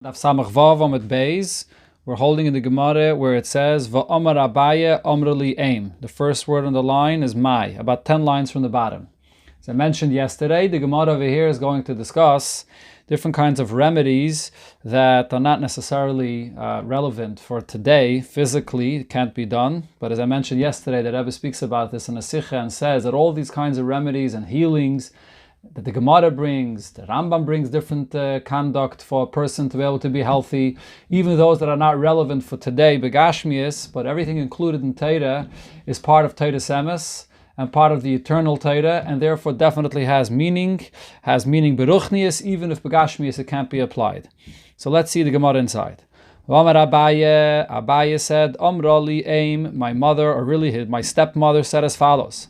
Daf Samach Vav Amud Beis. We're holding in the Gemara where it says Va'amar Abaye Amrali Aim. The first word on the line is Mai, about 10 lines from the bottom. As I mentioned yesterday, the Gemara over here is going to discuss different kinds of remedies that are not necessarily relevant for today. Physically, it can't be done. But as I mentioned yesterday, the Rebbe speaks about this in a Sikha and says that all these kinds of remedies and healings that the Gemara brings, the Rambam brings different conduct for a person to be able to be healthy, even those that are not relevant for today, begashmias, but everything included in Torah is part of Torah Semes and part of the eternal Torah, and therefore definitely has meaning beruchnias, even if begashmias it can't be applied. So let's see the Gemara inside. Abaye said, Amrali Aim, my mother, or really my stepmother, said as follows.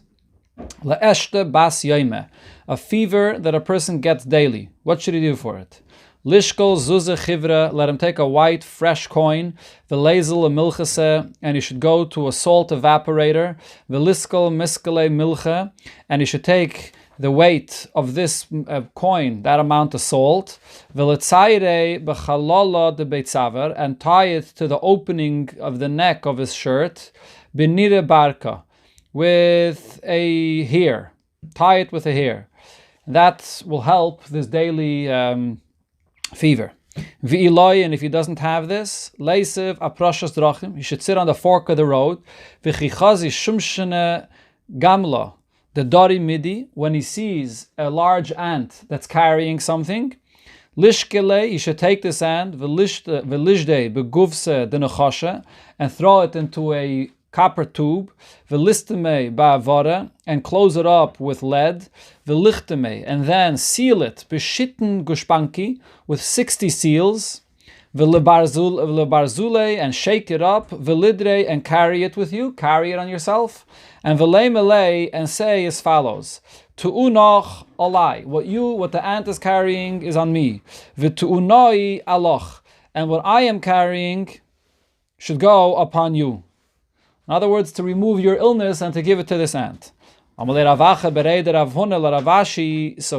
Le'eshte bas yoime, a fever that a person gets daily. What should he do for it? Lishkol zuze chivra, let him take a white, fresh coin. V'lezel a milchase, and he should go to a salt evaporator. V'liskol miskale milche, and he should take the weight of this coin, that amount of salt. V'letzayre b'chalala de beitzaver, and tie it to the opening of the neck of his shirt. B'nire barka, with a hair. Tie it with a hair. That will help this daily fever. V'iloi, and if he doesn't have this, leisev aprashas drachim, he should sit on the fork of the road. V'chichazi shumshene gamla, the dori midi, when he sees a large ant that's carrying something. Lishkele, he should take this ant, v'lishde beguvse de nechashe, and throw it into a copper tube, v'listeme ba'avara, and close it up with lead, v'lichteme, and then seal it, b'shitten gushpanki, with 60 seals, v'lebarzule, and shake it up, v'lidre, and carry it with you, carry it on yourself, and v'leimele, and say as follows: Tu'unoch alai, what the ant is carrying is on me, v'tu'unoi aloch, and what I am carrying should go upon you. In other words, to remove your illness and to give it to this ant. So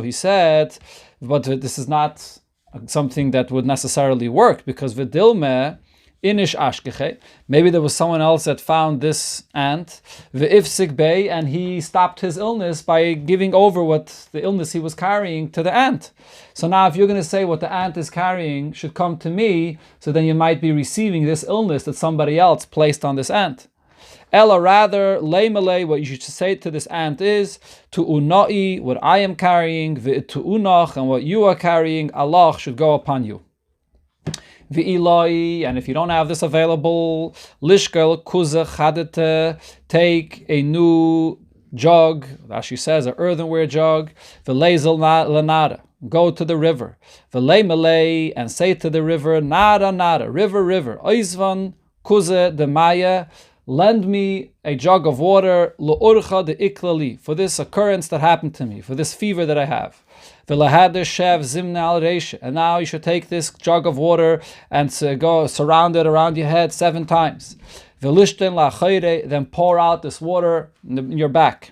he said, but this is not something that would necessarily work, because v'dilme inish ashkeche, maybe there was someone else that found this ant, v'ifsik bey, and he stopped his illness by giving over what the illness he was carrying to the ant. So now if you're going to say what the ant is carrying should come to me, so then you might be receiving this illness that somebody else placed on this ant. Ella, rather, leimele, what you should say to this ant is, to unai, what I am carrying, to unach, and what you are carrying, Allah should go upon you. V'ilai, and if you don't have this available, lishkel kuze chadete, take a new jug, Rashi says, an earthenware jug, v'leizel lanada, go to the river, v'leimele, and say to the river, nada, river, oizvan kuze de maya, lend me a jug of water, l'urcha de iklali, for this occurrence that happened to me, for this fever that I have. V'lahad shev zimna al reisha, and now you should take this jug of water and go surround it around your head 7 times. V'lishten la'chayre, then pour out this water in your back.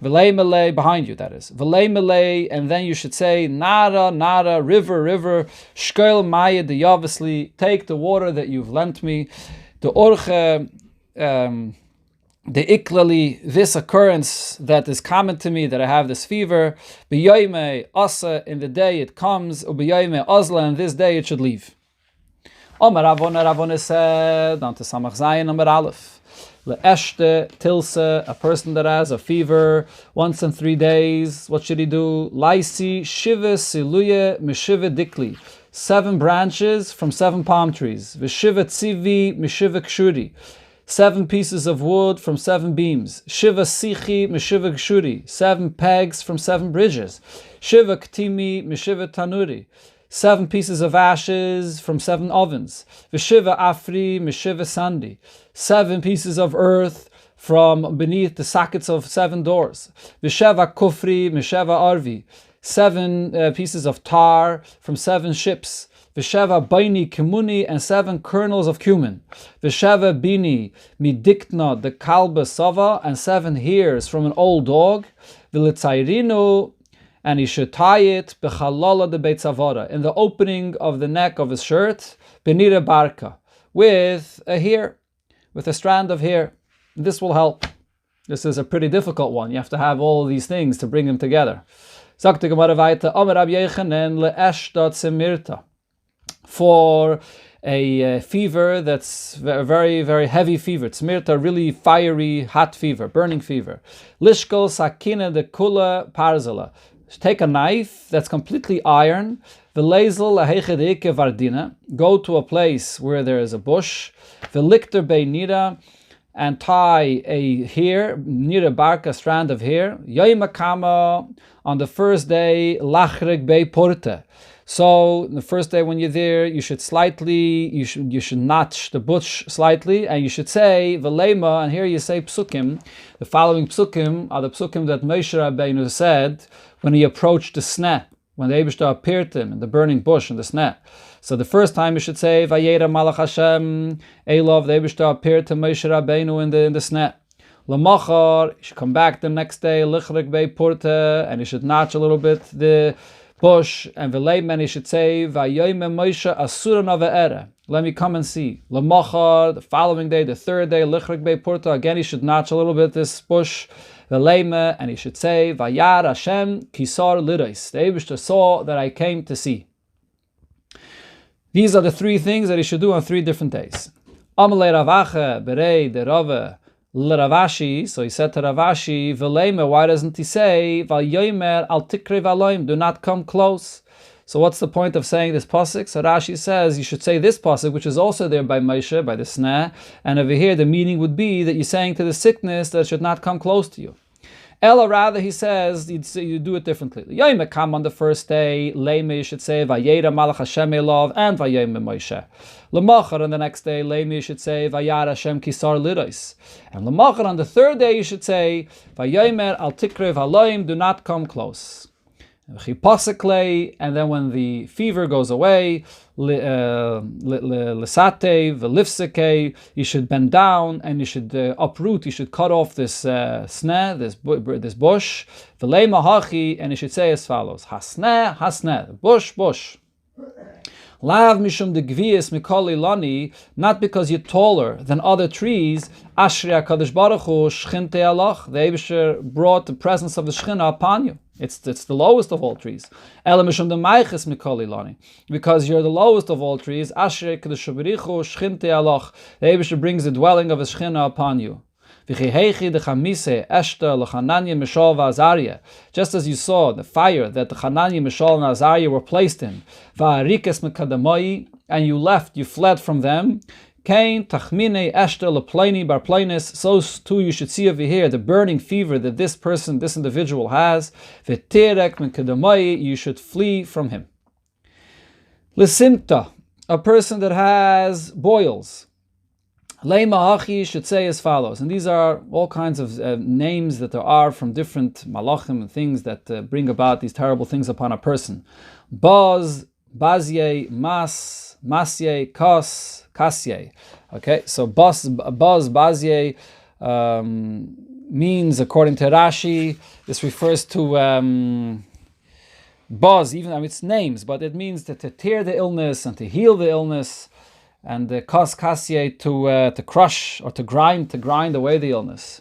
V'lei melei, behind you, that is. V'lei melei, and then you should say, nada, river, shkoil maya de yavasli, take the water that you've lent me. The orche, the iklali, this occurrence that is common to me, that I have this fever, b'yoyme asa, in the day it comes, u'b'yoyme azla, and this day it should leave. Omar Ravona said, on to Samach Zayin, Amar Aleph, le'eshte tilse, a person that has a fever once in 3 days, what should he do? Laisi shiva siluye mishiva dikli, 7 branches from 7 palm trees, v'shiva tzivi mishiva kshuri, 7 pieces of wood from 7 beams. Shiva sichi mishiva gshuri, 7 pegs from 7 bridges. Shiva ktimi mishiva tanuri, 7 pieces of ashes from 7 ovens. Vishiva afri mishiva sandi, 7 pieces of earth from beneath the sockets of 7 doors. Visheva kufri misheva arvi, 7 pieces of tar from 7 ships. V'sheva baini kimuni, and 7 kernels of cumin. V'sheva bini midikna de kalba sava, and 7 hairs from an old dog. V'litzayrinu, and he should tie it b'chalola de Beit Zavara, in the opening of the neck of his shirt, benira barka, with a hair, with a strand of hair. This will help. This is a pretty difficult one. You have to have all of these things to bring them together. Sagt die Gemara weiter, Amar Rabbi Yochanan le'eshta tzemirta, for a fever that's very, very heavy fever. Tzmirta, really fiery, hot fever, burning fever. Lishkol sakina de kula parzala. Take a knife that's completely iron. V'leizel lahechedike vardina. Go to a place where there is a bush. V'likter beinira, and tie a hair, near a bark, a strand of hair. Yoimakama, on the first day, lachrig bei porte. So the first day when you're there, you should notch the bush slightly, and you should say v'leima, and here you say psukim. The following psukim are the psukim that Moshe Rabbeinu said when he approached the sneh, when the Eibishter appeared to him in the burning bush in the sneh. So the first time you should say Vayera Malach Hashem Elov, the Eibishter appeared to Moshe Rabbeinu in the sneh. Lamachar, you should come back the next day, Lichrik Bei Porte, and you should notch a little bit the bush, and v'leimen he should say Vayoyme Moshe Asura Navaere. Let me come and see. Lamachar, the following day, the third day, Lichrik Bei Porte, again he should notch a little bit this bush. V'leime, and he should say Vayar Hashem Kisar Lirais. The Eibishter saw that I came to see. These are the three things that he should do on 3 different days. Amalei Ravache Berei de Rave L'Ravashi. So he said to Ravashi, V'leime, why doesn't he say V'yoymer al tikre v'aloim, do not come close? So what's the point of saying this pasuk? So Rashi says you should say this pasuk, which is also there by Moshe, by the sneh, and over here the meaning would be that you're saying to the sickness that it should not come close to you. Ella, rather, he says you do it differently. Yoyme come on the first day, Leime you should say Vayera Malach Hashem Elov and Vayoyme Moshe. Lamachar on the next day, Leime you should say Vayar Hashem Kisar Lirais. And Lamachar on the third day you should say Vayoymer al tikre v'aloim, do not come close. And then when the fever goes away, you should bend down and you should uproot, you should cut off this sneh, this bush, and you should say as follows: Hasneh, hasneh, bush. Lav mishum de gvius mikol ilani, not because you're taller than other trees. Ashri HaKadosh Baruch Hu shchinte alach, the Eibusher brought the presence of the Shechina upon you. It's the lowest of all trees. Ela mishum de maiches mikol ilani, because you're the lowest of all trees. Ashri HaKadosh Baruch Hu shchinte alach, the Eibusher brings the dwelling of his Shechina upon you. Just as you saw the fire that the Hananiah, Mishael, and Azariah were placed in, and you fled from them, so too you should see over here the burning fever that this individual has. You should flee from him. Lisimta, a person that has boils. Leima Hachi should say as follows, and these are all kinds of names that there are from different malachim and things that bring about these terrible things upon a person. Baz, Bazye, Mas, Masye, Kas, Kasye. Okay, so Baz, Bazye means, according to Rashi, this refers to Baz, even it's names, but it means to tear the illness and to heal the illness. And the kasye to crush or to grind away the illness.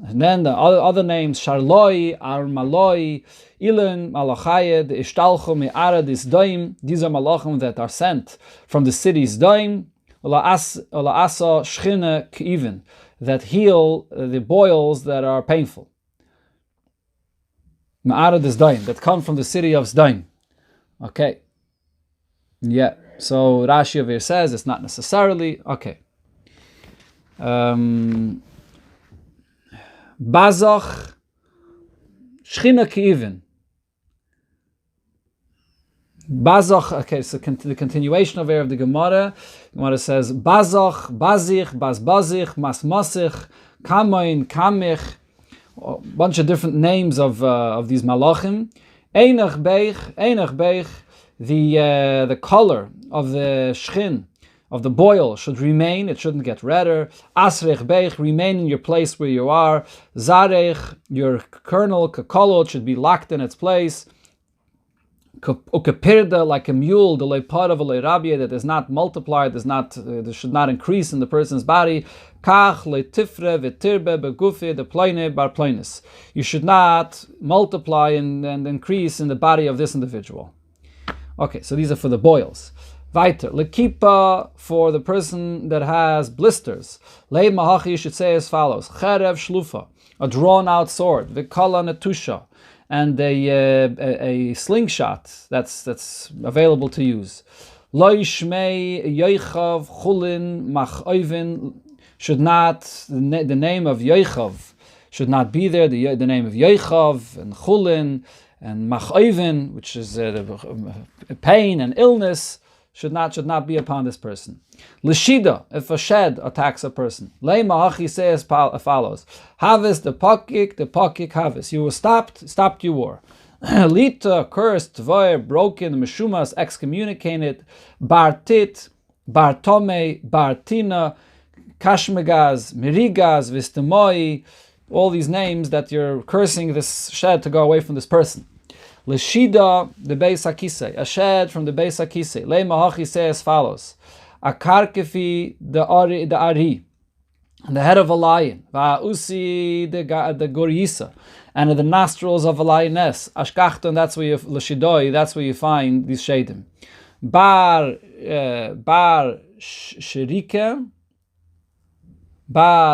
And then the other names, Sharloi, Armaloi, Ilun, Malachayed, Ishtalcho, Me'arad, Isdaim. These are malachim that are sent from the city's Daim, Asa, Shchina, K'ivin, that heal the boils that are painful. Me'arad Isdaim, that come from the city of Sdaim. Okay. Yeah. So Rashi over here says it's not necessarily. Okay. Bazach Shchina Ki'ivin. Bazach, okay, so the continuation of the Gemara. The Gemara says Bazach, Bazich, Bazbazich, Masmasich, Kamoin, Kamich, a bunch of different names of these malachim. Einach Beich, the color of the shchin, of the boil should remain, it shouldn't get redder. Asrech beich, remain in your place where you are. Zarech, your kernel, kakolot, should be locked in its place. Ukapirda, like a mule, the leipad of a leirabia that is not multiplied, that should not increase in the person's body. Kach leitifre v'tirbe begufi de pleine bar pleinis. You should not multiply and increase in the body of this individual. Okay, so these are for the boils. Weiter, lekipa, for the person that has blisters. Lei mahachi, you should say as follows: cherev shlufa, a drawn out sword. V'kala netusha, and a slingshot that's available to use. Lo yishmei yoichav chulin machoivin, should not, the name of Yoichav should not be there, the name of Yoichav and chulin and machoivin, which is pain and illness, should not be upon this person. Lishida, if a shed attacks a person. Lei ma'achi, say as follows: Havis the pakik havis. You were stopped you were. Lita, cursed, voir, broken, meshumas, excommunicated, bartit, bartome, bartina, kashmegaz, mirigaz, vistemoi, all these names that you're cursing this shed to go away from this person. Leshida, the Beis HaKisei, a shed from the Beis HaKisei. Le Mahachi, say as follows: Akarkefi, the Ari, and the head of a lion. Va'usi, the Gorisa, and the nostrils of a lioness. Ashkachton, that's where you, Leshidoi, that's where you find these shadim. Bar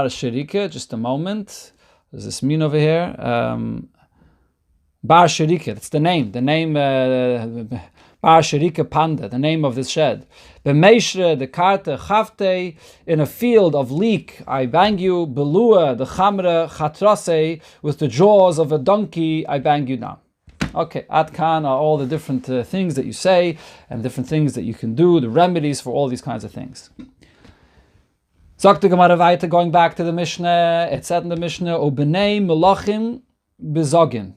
Sherika, just a moment. Does this mean over here? Bar Sherika, that's the name Bar Sherika Panda, the name of this shed. B'meishre, the karte, chavte, in a field of leek, I bang you. Belua, the chamre, chatrase, with the jaws of a donkey, I bang you down. Okay, Atkan are all the different things that you say, and different things that you can do, the remedies for all these kinds of things. Sagt the Gemara weiter, going back to the Mishnah, it said in the Mishnah, O b'nei melachim bezogin.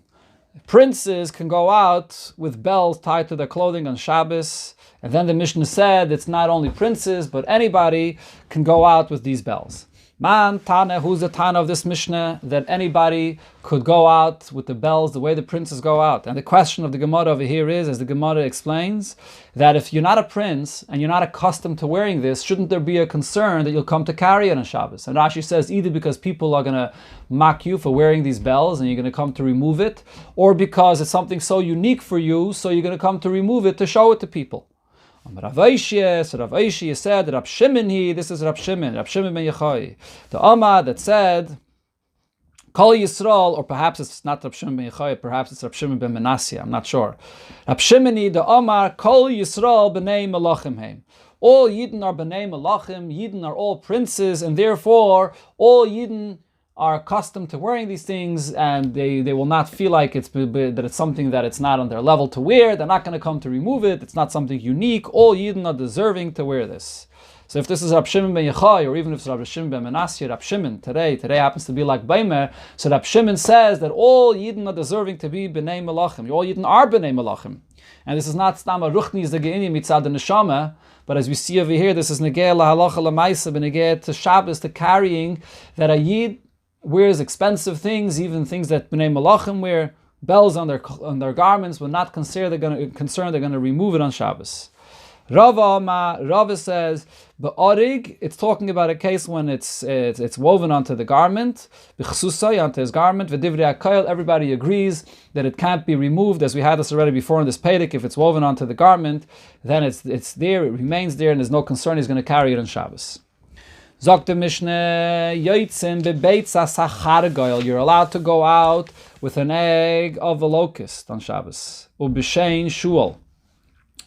Princes can go out with bells tied to their clothing on Shabbos, and then the Mishnah said it's not only princes, but anybody can go out with these bells. Man, Tana, who's the Tana of this Mishnah, that anybody could go out with the bells the way the princes go out? And the question of the Gemara over here is, as the Gemara explains, that if you're not a prince and you're not accustomed to wearing this, shouldn't there be a concern that you'll come to carry it on Shabbos? And Rashi says either because people are going to mock you for wearing these bells and you're going to come to remove it, or because it's something so unique for you, so you're going to come to remove it to show it to people. Rav Aishia said, Rab Shimon, this is Rab Shimon ben Yochai, the Amma that said, Kol Yisrael, or perhaps it's not Rab Shimon ben Yochai, perhaps it's Rab Shimon ben Manasseh, I'm not sure. Rab Shimon, the Amma, Kol Yisrael b'nei Melachim heim. All Yidden are b'nei Melachim, Yidden are all princes, and therefore all Yidden are accustomed to wearing these things, and they will not feel like it's something that it's not on their level to wear. They're not going to come to remove it. It's not something unique. All Yidden are deserving to wear this. So if this is Rab Shimon ben Yochai, or even if it's Rab Shimon ben Manasseh, Rab Shimon today happens to be like Baimer, so Rab Shimon says that all Yidden are deserving to be b'nei Melachim. All Yidden are b'nei Melachim. And this is not Stama Ruchni Zagini Mitzad Neshama, but as we see over here, this is Negeh Lahalacha Lamaisa, Benegeh to Shabbos, to carrying that a Yid wears expensive things, even things that B'nai Malachim wear, bells on their garments, will not concerned they're going to remove it on Shabbos. Rava says, Ba'arig, it's talking about a case when it's woven onto the garment, B'chsusai, onto his garment, V'divrei HaKayil, everybody agrees that it can't be removed, as we had this already before in this Pedic. If it's woven onto the garment, then it's there, it remains there, and there's no concern he's going to carry it on Shabbos. Zok the Mishnah, Yoitzim bebeitza sachargoil. You're allowed to go out with an egg of a locust on Shabbos. Ubishain shul,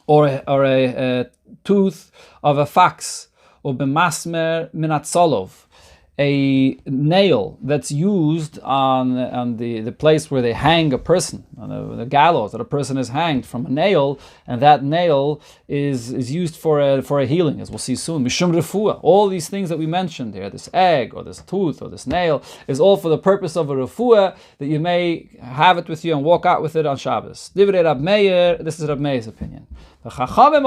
or a tooth of a fox. Ubemasmer minatzolov, a nail that's used on the place where they hang a person, on the gallows that a person is hanged from a nail, and that nail is used for a healing, as we'll see soon. Mishum refuah, all these things that we mentioned here, this egg or this tooth or this nail, is all for the purpose of a refuah, that you may have it with you and walk out with it on Shabbos. Divrei Rab Meir, this is Rab Meir's opinion. The Chachamim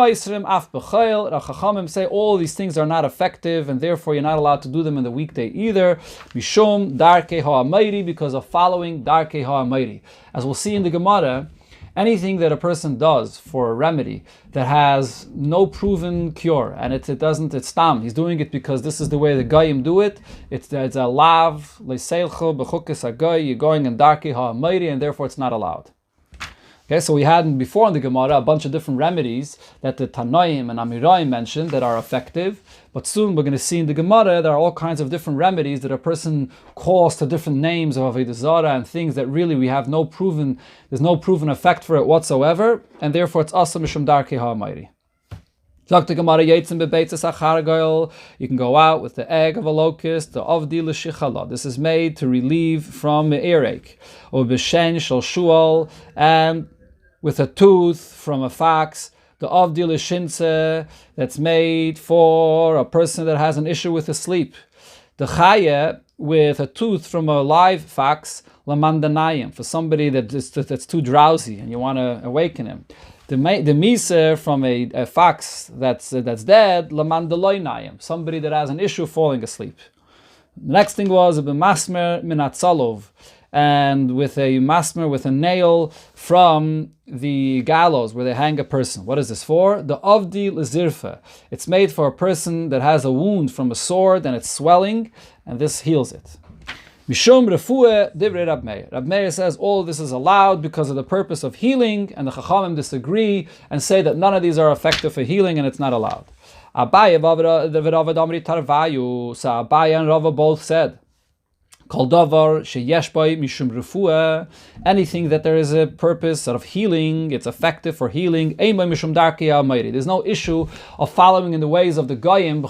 say all these things are not effective, and therefore you're not allowed to do them in the weekday either. Mishum darkei ha'amayri, because of following darkei ha'amayri. As we'll see in the Gemara, anything that a person does for a remedy that has no proven cure, and it's tam, he's doing it because this is the way the Goyim do it, it's a lav, leseilcho, b'chukis hagoy, you're going in darkei ha'amayri, and therefore it's not allowed. Okay, so we had before in the Gemara a bunch of different remedies that the Tanoim and Amirayim mentioned that are effective, but soon we're going to see in the Gemara there are all kinds of different remedies that a person calls to different names of Avodah Zarah and things that really there's no proven effect for it whatsoever, and therefore it's also Mishum Darkei HaAmayri. You can go out with the egg of a locust, the avdi l'shichala. This is made to relieve from earache, or b'shen shel shual, and with a tooth from a fox, the avdi l'shinse, that's made for a person that has an issue with his sleep. The chaya, with a tooth from a live fox, lamandanayim, for somebody that's too drowsy and you want to awaken him. The misa from a fox that's dead, lamandeloinayim, somebody that has an issue falling asleep. The next thing was a b'masmer minatzalov, and with a masmer, with a nail from the gallows where they hang a person. What is this for? The avdi l'zirfa. It's made for a person that has a wound from a sword and it's swelling, and this heals it. Mishum refueh divrei Rab Meir. Rab Meir says all of this is allowed because of the purpose of healing, and the Chachamim disagree and say that none of these are effective for healing and it's not allowed. Abaye v'Rava tarvayu. So Abaye and Rava both said, Kol davar sheyesh bai mishum refueh, anything that there is a purpose of healing, it's effective for healing. Ein bai mishum darkei ha'amayri. There's no issue of following in the ways of the Goyim,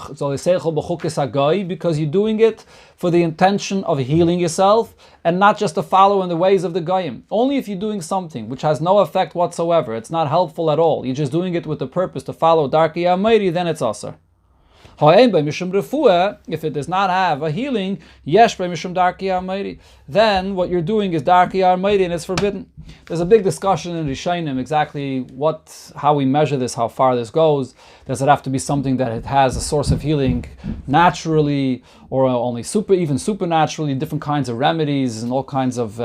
because you're doing it for the intention of healing yourself, and not just to follow in the ways of the Goyim. Only if you're doing something which has no effect whatsoever, it's not helpful at all, you're just doing it with the purpose to follow darkei ha'amayri, then it's asur. If it does not have a healing, then what you're doing is darkei ha'amayri and it's forbidden. There's a big discussion in Rishonim exactly how we measure this, how far this goes. Does it have to be something that it has a source of healing naturally, or only even supernaturally, different kinds of remedies and all kinds of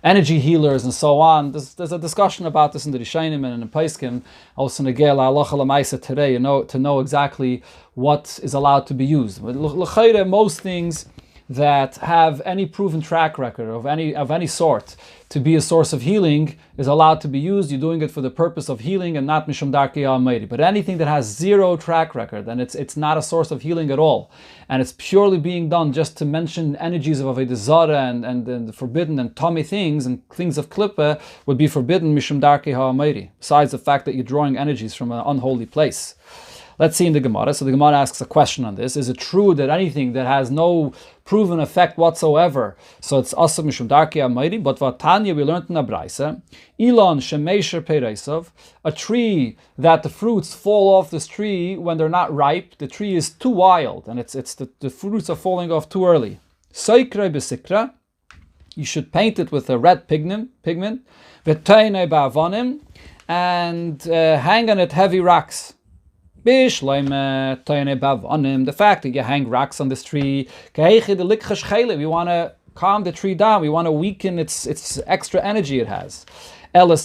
energy healers and so on. There's a discussion about this in the Rishonim and in the Paiskim, also in the Halacha L'Maisa today, to know exactly what is allowed to be used. But l'chayre, most things that have any proven track record of any sort to be a source of healing is allowed to be used. You're doing it for the purpose of healing and not mishum darkei ha'amayri. But anything that has zero track record and it's not a source of healing at all, and it's purely being done just to mention energies of Avodah Zarah and the forbidden and tummy things and things of klippah, would be forbidden mishum darkei ha'amayri, besides the fact that you're drawing energies from an unholy place. Let's see in the Gemara. So the Gemara asks a question on this. Is it true that anything that has no proven effect whatsoever, so it's asur mishum darkei ha'amayri? But Vatanya, we learned in the Braisa, Ilan shemeisher peireisav, a tree that the fruits fall off this tree when they're not ripe, the tree is too wild, and the fruits are falling off too early. Soikrei besikra, you should paint it with a red pigment, v'toinei ba'avonim, and hang on it heavy rocks. The fact that you hang rocks on this tree, we want to calm the tree down, we want to weaken its extra energy it has. But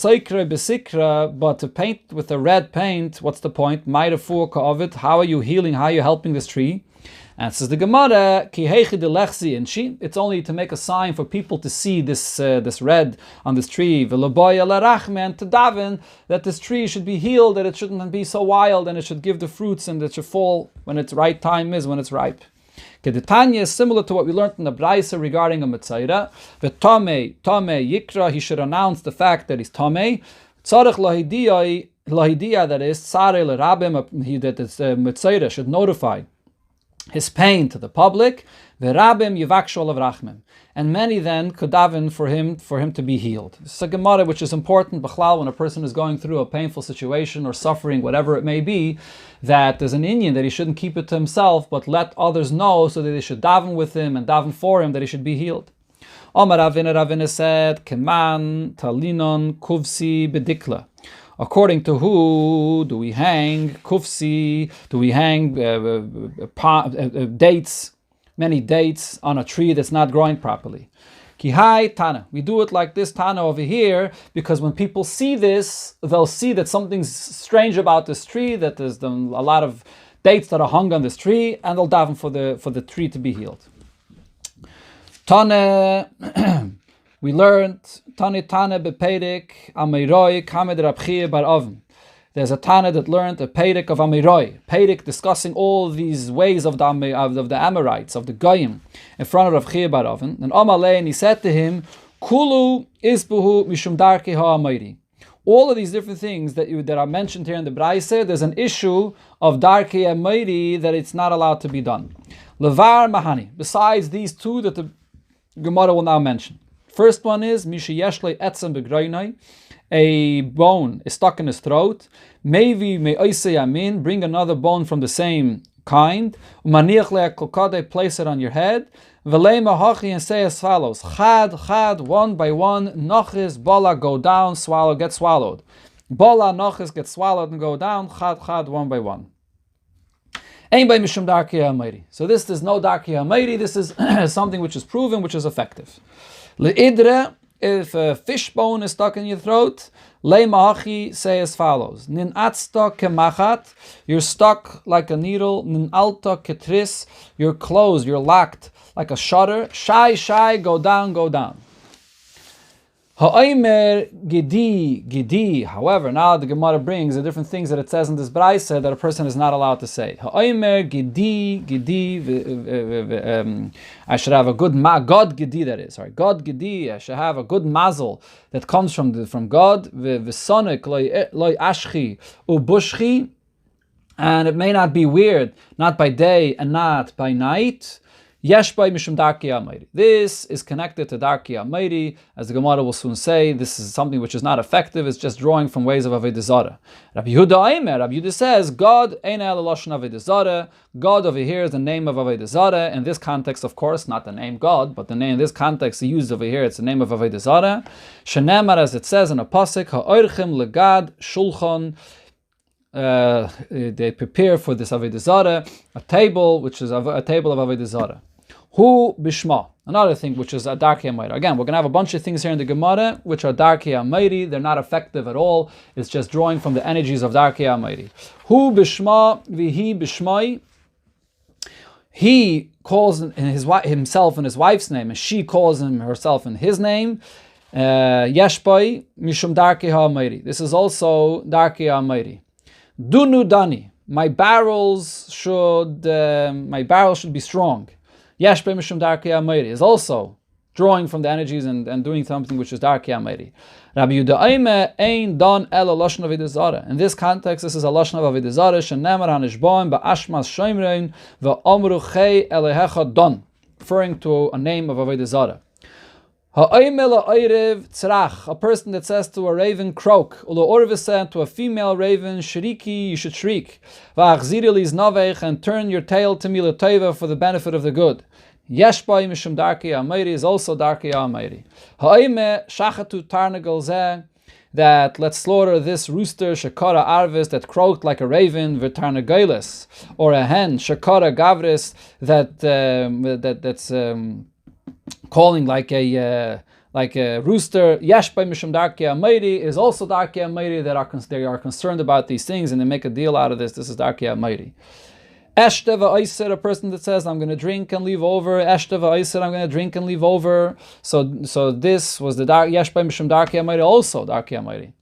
to paint with a red paint, what's the point? How are you healing? How are you helping this tree? And says the Gemara, it's only to make a sign for people to see this red on this tree, and to daven that this tree should be healed, that it shouldn't be so wild, and it should give the fruits, and it should fall when its right time is, when it's ripe. Kedetanya is similar to what we learned in the Braisa regarding a Metzaira. The Tamei Yikra, he should announce the fact that he's Tamei. Tzarech lahidiyah, that is, Tzarei l'rabim, that the Metzaira should notify his pain to the public, v'rabim yivakshu alav rachmim, and many then could daven for him to be healed. This is a Gemara which is important, b'chlal, when a person is going through a painful situation or suffering, whatever it may be, that there's an inyan that he shouldn't keep it to himself, but let others know so that they should daven with him and daven for him that he should be healed. Omar Ravina said, Keman talinon kuvsi bedikla. According to who do we hang kufsi? Do we hang dates, many dates on a tree that's not growing properly? Kihai Tana. We do it like this Tana over here because when people see this, they'll see that something's strange about this tree, that there's a lot of dates that are hung on this tree, and they'll daven for the tree to be healed. Tana, we learned Tana bepedek amiroi kamed Rabchia bar Oven. There's a Tana that learned a Pedek of Amiroi. Pedek discussing all these ways of the Amorites, of the Goyim, in front of Rav Chia bar Oven. And Amalei, and he said to him, Kulu isbuhu mishum darkei ha'amayri. All of these different things that are mentioned here in the Braise, there's an issue of darkei ha'amayri that it's not allowed to be done. Levar mahani. Besides these two that the Gemara will now mention. First one is Mishi Yeshlei Etzem Begroinai. A bone is stuck in his throat. Maybe yamin, bring another bone from the same kind. Place it on your head. And say as follows: Chad, one by one. Nochis, bala, go down. Swallow, get swallowed. Bala, nochis, get swallowed and go down. Chad, one by one. So this is no darki ha'meiri. This is something which is proven, which is effective. Le'idre. If a fish bone is stuck in your throat, lei ma'achi, say as follows: Nin atzta kemachat, you're stuck like a needle. Nin alta ketris, you're closed, you're locked like a shutter. Shai, go down. Ha'omer gidi. However, now the Gemara brings the different things that it says in this Braise that a person is not allowed to say. Ha'omer gidi. I should have a good God gidi. That is, sorry, God gidi. I should have a good mazel that comes from God. V'sonik loy ashchi ubushchi, and it may not be weird, not by day and not by night. Yeshbay mishum darki ha'meiri. This is connected to darki ha'meiri, as the Gemara will soon say. This is something which is not effective. It's just drawing from ways of avodah zarah. Rabbi Yehuda says, God ein el lashon avodah zarah. God over here is the name of avodah zarah. In this context, of course, not the name God, but the name in this context used over here. It's the name of avodah zarah. Shenemar, as it says in a pasuk, ha'orchim legad shulchan. They prepare for this avodah zarah a table, which is a table of avodah zarah. Hu bishma, another thing which is a darkei ha'meiri. Again, we're going to have a bunch of things here in the Gemara which are darkei ha'meiri. They're not effective at all. It's just drawing from the energies of darkei ha'meiri. Hu bishma vihi bishmai. He calls himself in his wife's name, and she calls him herself in his name. Yeshbai mishum darkei ha'meiri. This is also darkei ha'meiri. Dunu dani. My barrels should be strong. Yeshbei mishum darkei ha'meiri is also drawing from the energies and doing something which is darkei ha'meiri. Rabbi Yehuda ein don ela lashon avodah zarah. In this context, this is a lashon of avodah zarah. Shenemar hanishboim ba'ashmas shoimrein ve'omru chei elehecha don, referring to a name of avodah zarah. A person that says to a raven, croak. To a female raven, shiriki, you should shriek. And turn your tail to me for the benefit of the good. Yeshbai mishum darkei ha'meiri is also darkei ha'meiri. Shachatu tarnagel zeh, that let's slaughter this rooster, shakara arvis, that croaked like a raven, v'tarnagelis, or a hen, shakara gavris, that's calling like a rooster. Yeshbay mishum darkei ha'meiri is also darkei ha'meiri. They are concerned about these things and they make a deal out of this. This is darkei ha'meiri. Eshte v'oiser, a person that says, I'm going to drink and leave over. Eshte v'oiser, I'm going to drink and leave over. So this was the Yeshbay mishum darkei ha'meiri, also darkei ha'meiri.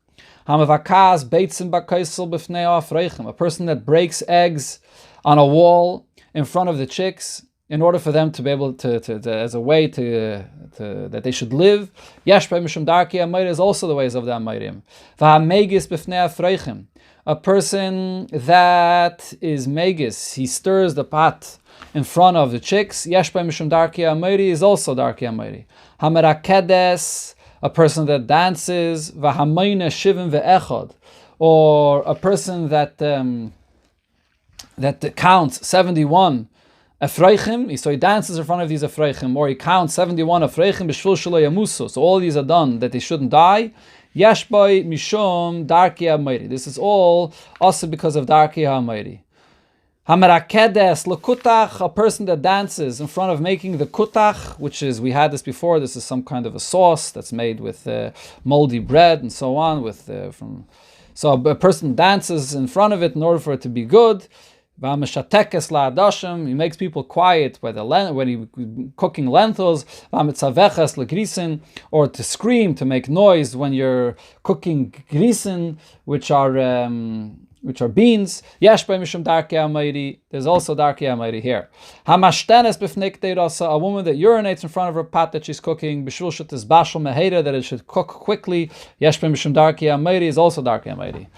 Hamavakas beitzim b'kaisel b'fnei ha'afreichim, a person that breaks eggs on a wall in front of the chicks, in order for them to be able to as a way to that they should live. Yeshbei mishum darkei ha'meiri is also the ways of the Ameirim. V'hamegis b'fnei ha'afreichim, a person that is megis, he stirs the pot in front of the chicks. Yeshbei mishum darkei ha'meiri is also darkei ha'meiri. Hamerakedes, a person that dances. V'hamayne shivim ve'echad, or a person that counts 71 Efreichim, so he dances in front of these Efreichim, or he counts 71 Efreichim b'shvil shelo yamusu. So all these are done that they shouldn't die. Yashboy mishom darki ha'mayri. This is all also because of darki ha'mayri. Hamarakedes lekutach, a person that dances in front of making the kutach, which is, we had this before, this is some kind of a sauce that's made with moldy bread and so on. So a person dances in front of it in order for it to be good. He makes people quiet when he's cooking lentils, or to scream, to make noise when you're cooking grisen, which are beans. There's also darki ha'mayri here. A woman that urinates in front of her pot that she's cooking, that it should cook quickly. Is also darki ha'mayri.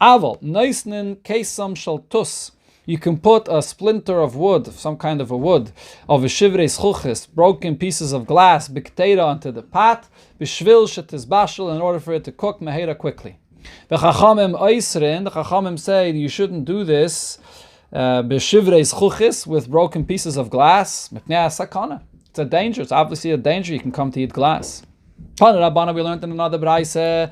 Aval noisnin kesam shaltus. You can put a splinter of wood, some kind of a wood, of a shivrei schuchis, broken pieces of glass, biktera, onto the pot, b'shvil shetizbashel, in order for it to cook meheira quickly. The Chachamim say you shouldn't do this b'shivrei schuchis, with broken pieces of glass. It's a danger. It's obviously a danger. You can come to eat glass. We learned in another braise, you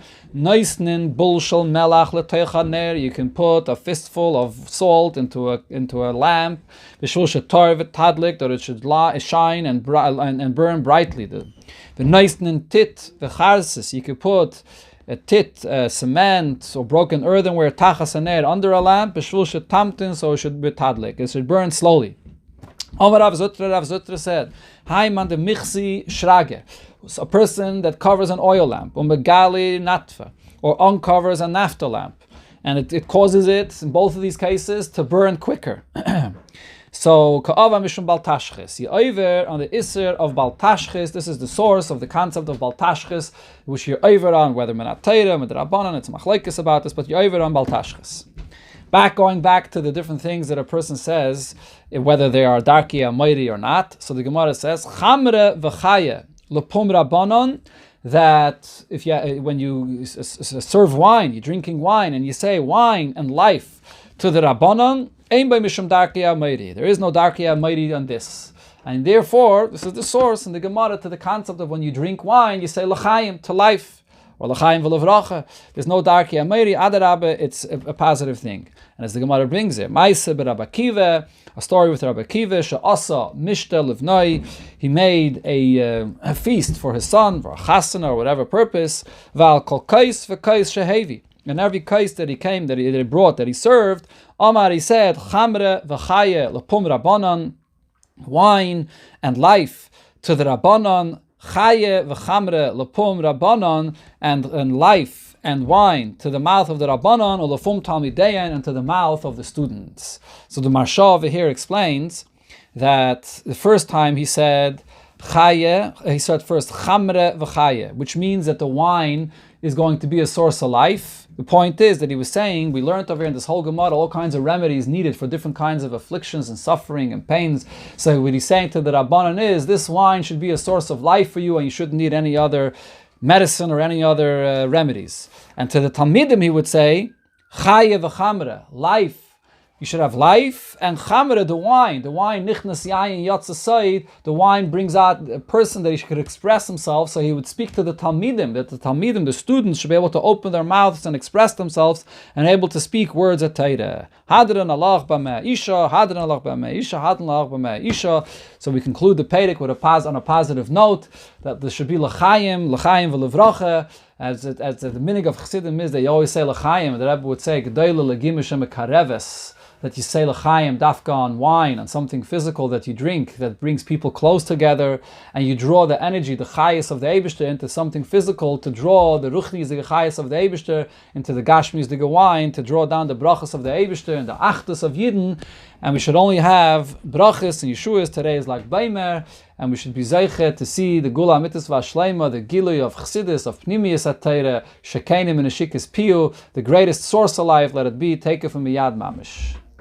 can put a fistful of salt into a lamp, that it should shine and burn brightly. The noisnin tit, the charsis, you can put a tit, cement or broken earthenware, under a lamp, so it should be tadlik. It should burn slowly. Rav Zutra said, Haiman de michsi shrage. A person that covers an oil lamp, megali natfa, or uncovers a naphtha lamp, and it causes it, in both of these cases, to burn quicker. So, ka'ava mishum baltashchis. You're on the iser of baltashchis. This is the source of the concept of baltashchis, which you're over on, whether menatayra, medrabanan, it's machlekes about this, but you're over on baltashchis. Going back to the different things that a person says, whether they are darki ha'mayri or not. So the Gemara says, chamre v'chaya lepum rabbanon, that when you serve wine, you're drinking wine, and you say wine and life to the rabbanon, ein by mishum darki ha'mayri. There is no darki ha'mayri on this. And therefore, this is the source in the Gemara to the concept of when you drink wine, you say l'chaim, to life. Or l'chaim v'levracha. There's no darki ha'mayri. Adarabe, it's a positive thing. And as the Gemara brings it, Maise b'Rabbi Akiva, a story with Rabbi Akiva, she'asa mishta levnoi, he made a feast for his son, for a chasana or whatever purpose, v'al kol kais v'kais shehevi. And every kais that he brought, that he served, Amar, he said, chamre v'chaye lepum rabbanon, wine and life to the rabbanon, chaye v'chamre lepum rabbanon, and life and wine to the mouth of the rabbanon, or lefum talmidein, and to the mouth of the students. So the Marsha over here explains that the first time he said chaye, he said first chamre v'chaye, which means that the wine is going to be a source of life. The point is that he was saying, we learned over here in this whole Gemara all kinds of remedies needed for different kinds of afflictions and suffering and pains. So what he's saying to the Rabbanan is, this wine should be a source of life for you, and you shouldn't need any other medicine or any other remedies. And to the Talmidim he would say, Chaye v'chamre, life. You should have life, and chamre, the wine nichnas yayin yatsa sayid, the wine brings out a person that he could express himself. So he would speak to the Talmidim, that the Talmidim, the students, should be able to open their mouths and express themselves and able to speak words at Torah. Hadran Allah b'meh isha, hadran Allah b'meh isha, hadran Allah b'meh isha. So we conclude the Perek with on a positive note that there should be l'chaim v'levracha. As the minig of Chassidim is, they always say l'chaim. The Rebbe would say gedoyle legimish mekareves, that you say l'chaim dafka on wine, on something physical that you drink that brings people close together, and you draw the energy, the chayas of the Eibishter, into something physical, to draw the ruchnis, the chayas of the Eibishter, into the gashmis, the wine, to draw down the brachas of the Eibishter and the achdus of Yidden. And we should only have brachas and yeshuas. Today is like Beimer, and we should be zeichet to see the gula mitzvah shleima, the gilui of chassidus, of pnimiyas atayra, shekenim and ashikis piu, the greatest source of life. Let it be taken from Miyad Mamish.